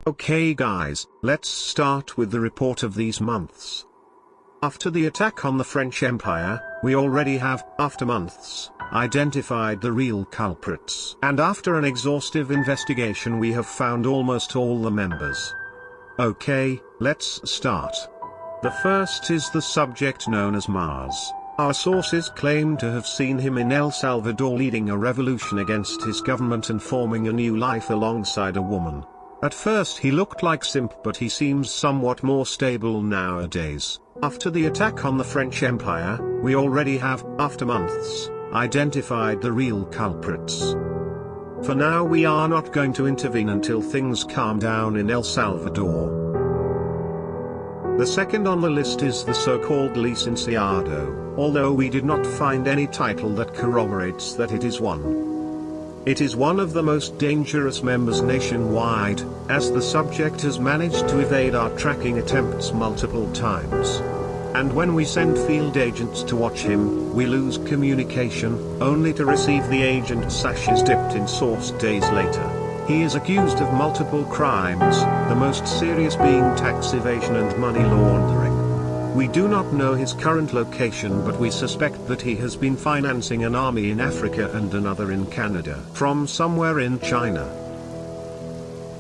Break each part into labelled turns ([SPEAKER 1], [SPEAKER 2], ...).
[SPEAKER 1] Okay guys, let's start with the report of these months. After the attack on the French Empire, we already have, after months, identified the real culprits. And after an exhaustive investigation we have found almost all the members. Okay, let's start. The first is the subject known as Mars. Our sources claim to have seen him in El Salvador leading a revolution against his government and forming a new life alongside a woman. At first he looked like simp, but he seems somewhat more stable nowadays. After the attack on the French Empire, we already have, after months, identified the real culprits. For now we are not going to intervene until things calm down in El Salvador. The second on the list is the so-called licenciado, although we did not find any title that corroborates that it is one. It is one of the most dangerous members nationwide, as the subject has managed to evade our tracking attempts multiple times. And when we send field agents to watch him, we lose communication, only to receive the agent sashes dipped in sauce days later. He is accused of multiple crimes, the most serious being tax evasion and money laundering. We do not know his current location, but we suspect that he has been financing an army in Africa and another in Canada from somewhere in China.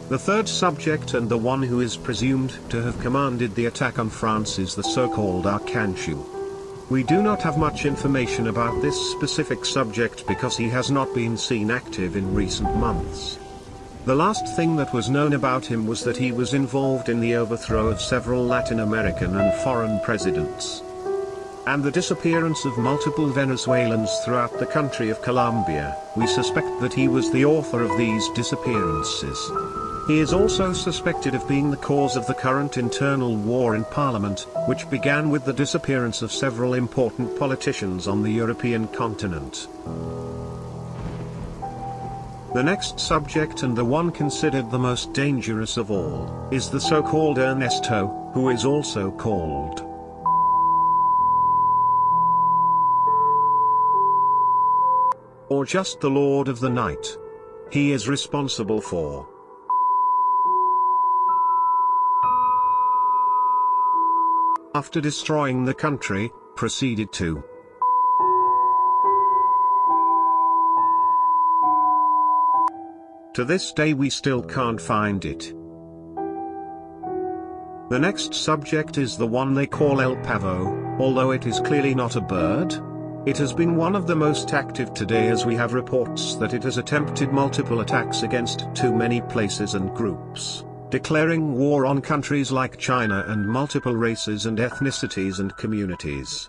[SPEAKER 1] The third subject and the one who is presumed to have commanded the attack on France is the so-called Arcanchu. We do not have much information about this specific subject because he has not been seen active in recent months. The last thing that was known about him was that he was involved in the overthrow of several Latin American and foreign presidents, and the disappearance of multiple Venezuelans throughout the country of Colombia. We suspect that he was the author of these disappearances. He is also suspected of being the cause of the current internal war in Parliament, which began with the disappearance of several important politicians on the European continent. The next subject, and the one considered the most dangerous of all, is the so-called Ernesto, who is also called or just the Lord of the Night. He is responsible for after destroying the country, proceeded to this day we still can't find it. The next subject is the one they call El Pavo, although it is clearly not a bird. It has been one of the most active today, as we have reports that it has attempted multiple attacks against too many places and groups, declaring war on countries like China and multiple races and ethnicities and communities.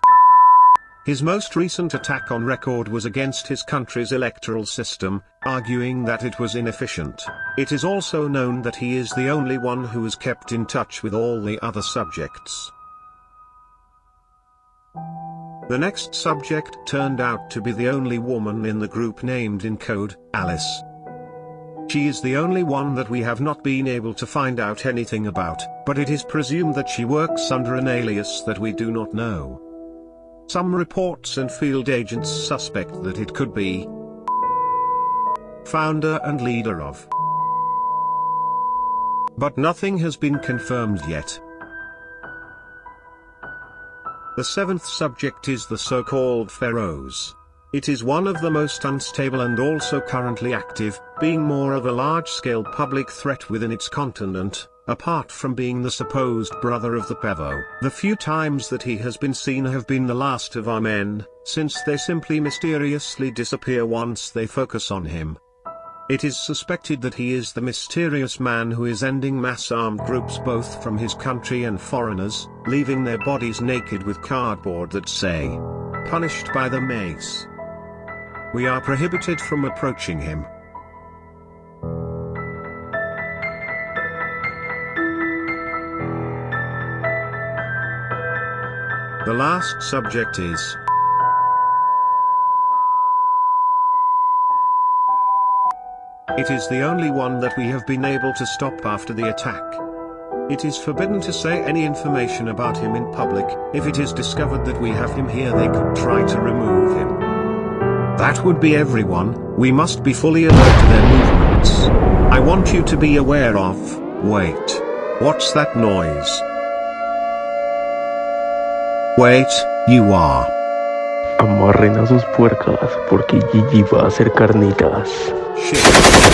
[SPEAKER 1] His most recent attack on record was against his country's electoral system, arguing that it was inefficient. It is also known that he is the only one who has kept in touch with all the other subjects. The next subject turned out to be the only woman in the group named in code, Alice. She is the only one that we have not been able to find out anything about, but it is presumed that she works under an alias that we do not know. Some reports and field agents suspect that it could be founder and leader of, but nothing has been confirmed yet. The seventh subject is the so-called Pharaohs. It is one of the most unstable and also currently active, being more of a large-scale public threat within its continent, apart from being the supposed brother of the Pavo. The few times that he has been seen have been the last of our men, since they simply mysteriously disappear once they focus on him. It is suspected that he is the mysterious man who is ending mass armed groups both from his country and foreigners, leaving their bodies naked with cardboard that say, "Punished by the mace." We are prohibited from approaching him. The last subject is it is the only one that we have been able to stop after the attack. It is forbidden to say any information about him in public. If it is discovered that we have him here, they could try to remove him. That would be everyone. We must be fully alert to their movements. I want you to be aware of Wait. What's that noise? Wait, you are.
[SPEAKER 2] Amarren a sus puercas porque Gigi va a hacer carnitas.
[SPEAKER 1] Shit.